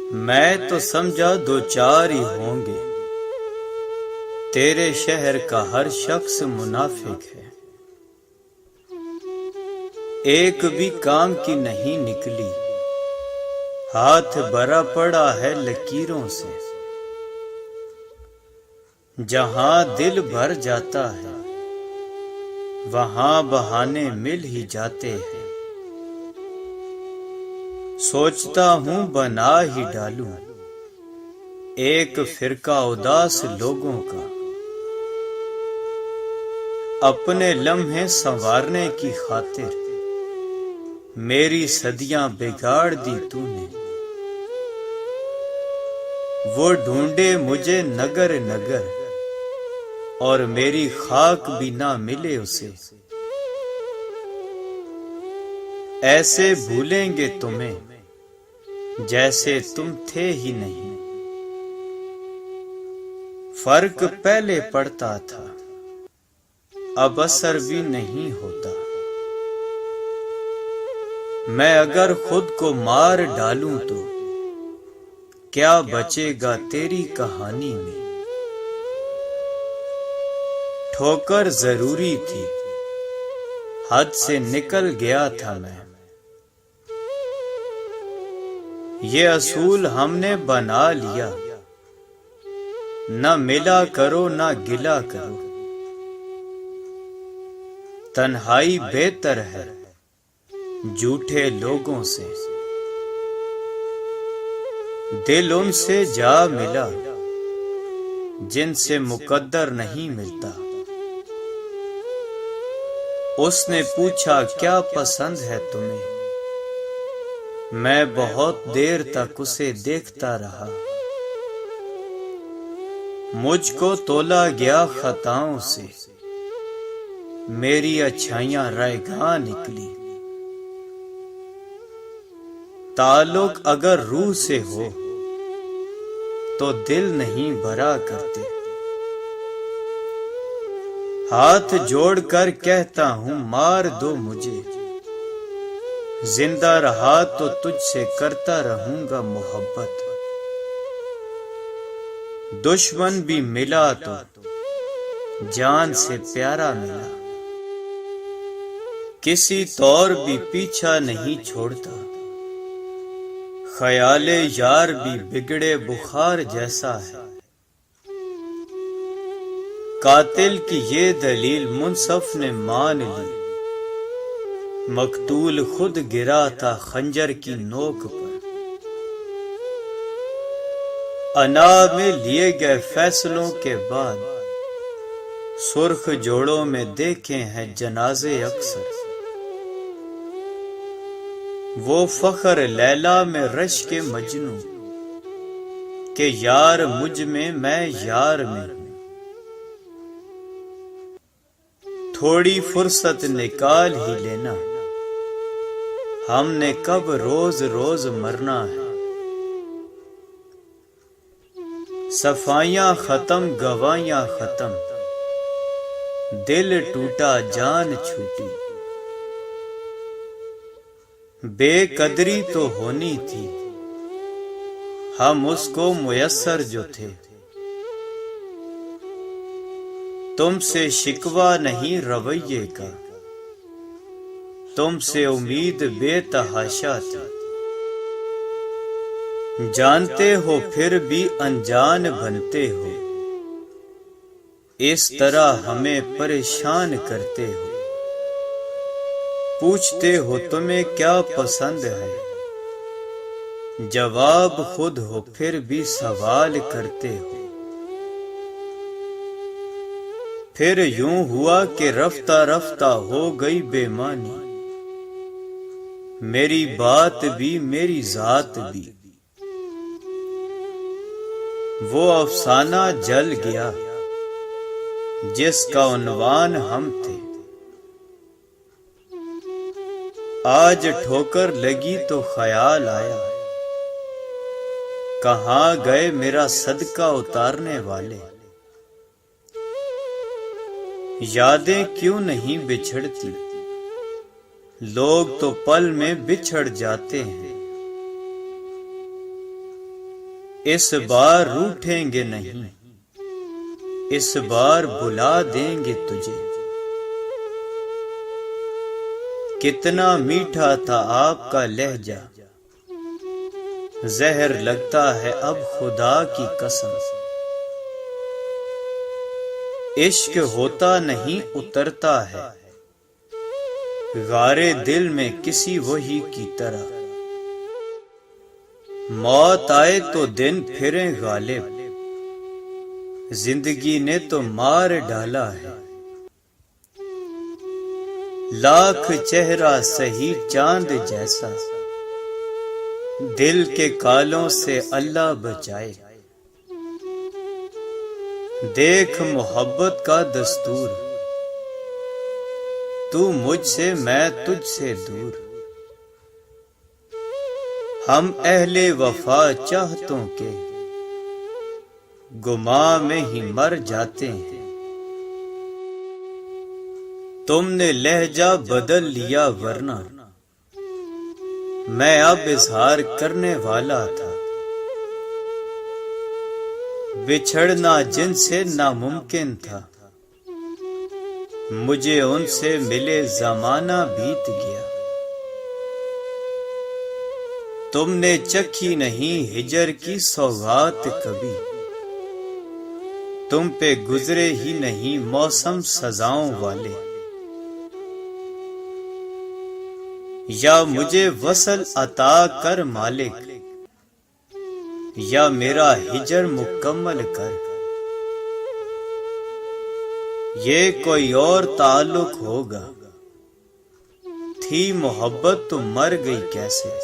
میں تو سمجھا دو چار ہی ہوں گے، تیرے شہر کا ہر شخص منافق ہے، ایک بھی کام کی نہیں نکلی، ہاتھ بھرا پڑا ہے لکیروں سے، جہاں دل بھر جاتا ہے وہاں بہانے مل ہی جاتے ہیں، سوچتا ہوں بنا ہی ڈالوں ایک فرقہ اداس لوگوں کا، اپنے لمحے سنوارنے کی خاطر میری صدیاں بگاڑ دی تو نے، وہ ڈھونڈے مجھے نگر نگر اور میری خاک بھی نہ ملے اسے، ایسے بھولیں گے تمہیں جیسے تم تھے ہی نہیں، فرق پہلے پڑتا تھا اب اثر بھی نہیں ہوتا، میں اگر خود کو مار ڈالوں تو کیا بچے گا تیری کہانی میں، ٹھوکر ضروری تھی حد سے نکل گیا تھا میں، یہ اصول ہم نے بنا لیا، نہ ملا کرو نہ گلا کرو، تنہائی بہتر ہے جھوٹے لوگوں سے، دل ان سے جا ملا جن سے مقدر نہیں ملتا، اس نے پوچھا کیا پسند ہے تمہیں، میں بہت دیر تک اسے دیکھتا رہا، مجھ کو تولا گیا خطاؤں سے، میری اچھائیاں رائگاں نکلی، تعلق اگر روح سے ہو تو دل نہیں بھرا کرتے، ہاتھ جوڑ کر کہتا ہوں مار دو مجھے، زندہ رہا تو تجھ سے کرتا رہوں گا محبت، دشمن بھی ملا تو جان سے پیارا ملا، کسی طور بھی پیچھا نہیں چھوڑتا، خیال یار بھی بگڑے بخار جیسا ہے، قاتل کی یہ دلیل منصف نے مان لی، مقتول خود گرا تھا خنجر کی نوک پر، انا میں لیے گئے فیصلوں کے بعد سرخ جوڑوں میں دیکھے ہیں جنازے اکثر، وہ فخر لیلا میں رشک مجنوں کہ یار مجھ میں یار میں ہوں، تھوڑی فرصت نکال ہی لینا، ہم نے کب روز روز مرنا ہے، صفائیاں ختم گوائیاں ختم، دل ٹوٹا جان چھوٹی، بے قدری تو ہونی تھی ہم اس کو میسر جو تھے، تم سے شکوہ نہیں رویے کا، تم سے امید بے تحاشا تھی، جانتے ہو پھر بھی انجان بنتے ہو، اس طرح ہمیں پریشان کرتے ہو، پوچھتے ہو تمہیں کیا پسند ہے، جواب خود ہو پھر بھی سوال کرتے ہو، پھر یوں ہوا کہ رفتہ رفتہ ہو گئی بے معنی، میری بات بھی میری ذات بھی، وہ افسانہ جل گیا جس کا عنوان ہم تھے، آج ٹھوکر لگی تو خیال آیا کہاں گئے میرا صدقہ اتارنے والے، یادیں کیوں نہیں بچھڑتی، لوگ تو پل میں بچھڑ جاتے ہیں، اس بار روٹھیں گے نہیں، اس بار بلا دیں گے تجھے۔ کتنا میٹھا تھا آپ کا لہجہ، زہر لگتا ہے اب خدا کی قسم۔ عشق ہوتا نہیں اترتا ہے غارے دل میں کسی وہی کی طرح۔ موت آئے تو دن پھریں غالب، زندگی نے تو مار ڈالا ہے۔ لاکھ چہرہ سہی چاند جیسا، دل کے کالوں سے اللہ بچائے۔ دیکھ محبت کا دستور، تو مجھ سے میں تجھ سے دور۔ ہم اہل وفا چاہتوں کے گماں میں ہی مر جاتے ہیں۔ تم نے لہجہ بدل لیا ورنہ میں اب اظہار کرنے والا تھا۔ بچھڑنا جن سے ناممکن تھا، مجھے ان سے ملے زمانہ بیت گیا۔ تم نے چکھی نہیں ہجر کی سوغات کبھی، تم پہ گزرے ہی نہیں موسم سزاؤں والے۔ یا مجھے وصل عطا کر مالک، یا میرا ہجر مکمل کر۔ یہ کوئی اور تعلق ہوگا، تھی محبت تو مر گئی کیسے۔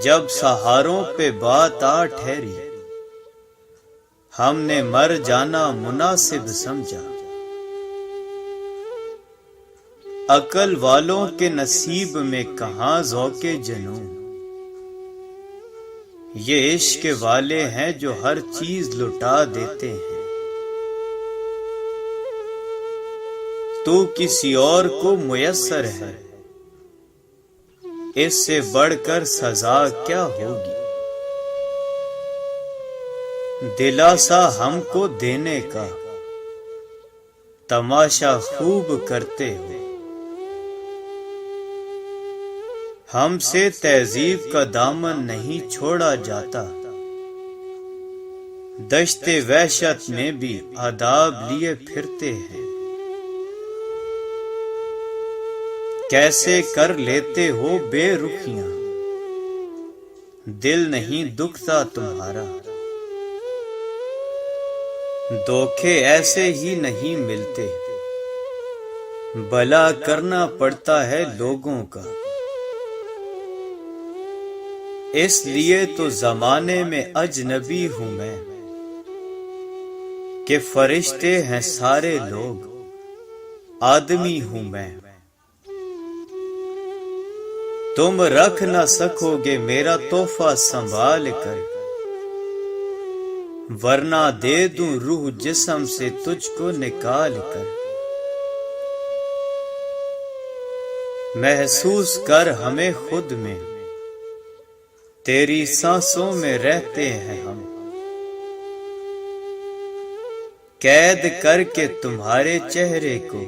جب سہاروں پہ بات آ ٹھہری، ہم نے مر جانا مناسب سمجھا۔ عقل والوں کے نصیب میں کہاں ذوق جنوں، یہ عشق والے ہیں جو ہر چیز لٹا دیتے ہیں۔ تو کسی اور کو میسر ہے، اس سے بڑھ کر سزا کیا ہوگی۔ دلاسا ہم کو دینے کا تماشا خوب کرتے ہو۔ ہم سے تہذیب کا دامن نہیں چھوڑا جاتا، دشت وحشت میں بھی آداب لیے پھرتے ہیں۔ کیسے کر لیتے ہو بے رخیاں، دل نہیں دکھتا تمہارا۔ دھوکے ایسے ہی نہیں ملتے، بھلا کرنا پڑتا ہے لوگوں کا۔ اس لیے تو زمانے میں اجنبی ہوں میں، کہ فرشتے ہیں سارے لوگ، آدمی ہوں میں۔ تم رکھ نہ سکو گے میرا تحفہ سنبھال کر، ورنہ دے دوں روح جسم سے تجھ کو نکال کر۔ محسوس کر ہمیں خود میں، تیری سانسوں میں رہتے ہیں ہم۔ قید کر کے تمہارے چہرے کو،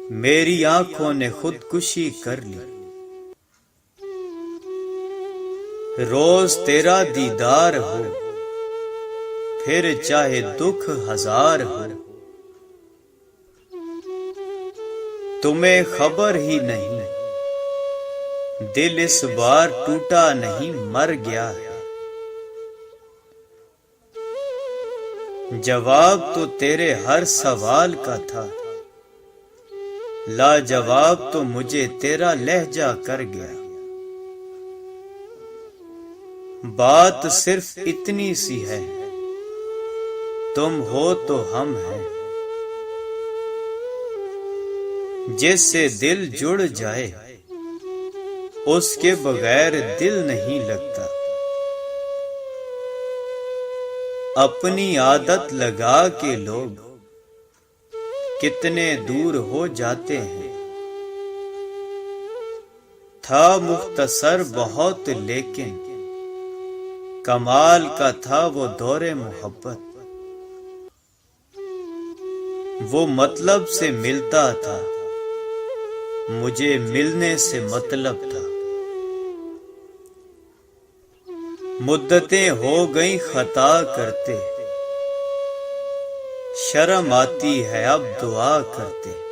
میری آنکھوں نے خودکشی کر لی۔ روز تیرا دیدار ہو، پھر چاہے دکھ ہزار ہو۔ تمہیں خبر ہی نہیں، دل اس بار ٹوٹا نہیں مر گیا ہے۔ جواب تو تیرے ہر سوال کا تھا، لاجواب تو مجھے تیرا لہجہ کر گیا۔ بات صرف اتنی سی ہے، تم ہو تو ہم ہیں۔ جس سے دل جڑ جائے، اس کے بغیر دل نہیں لگتا۔ اپنی عادت لگا کے لوگ کتنے دور ہو جاتے ہیں۔ تھا مختصر بہت لیکن کمال کا تھا وہ دور محبت، وہ مطلب سے ملتا تھا، مجھے ملنے سے مطلب تھا۔ مدتیں ہو گئیں خطا کرتے، شرم آتی ہے اب دعا کرتے۔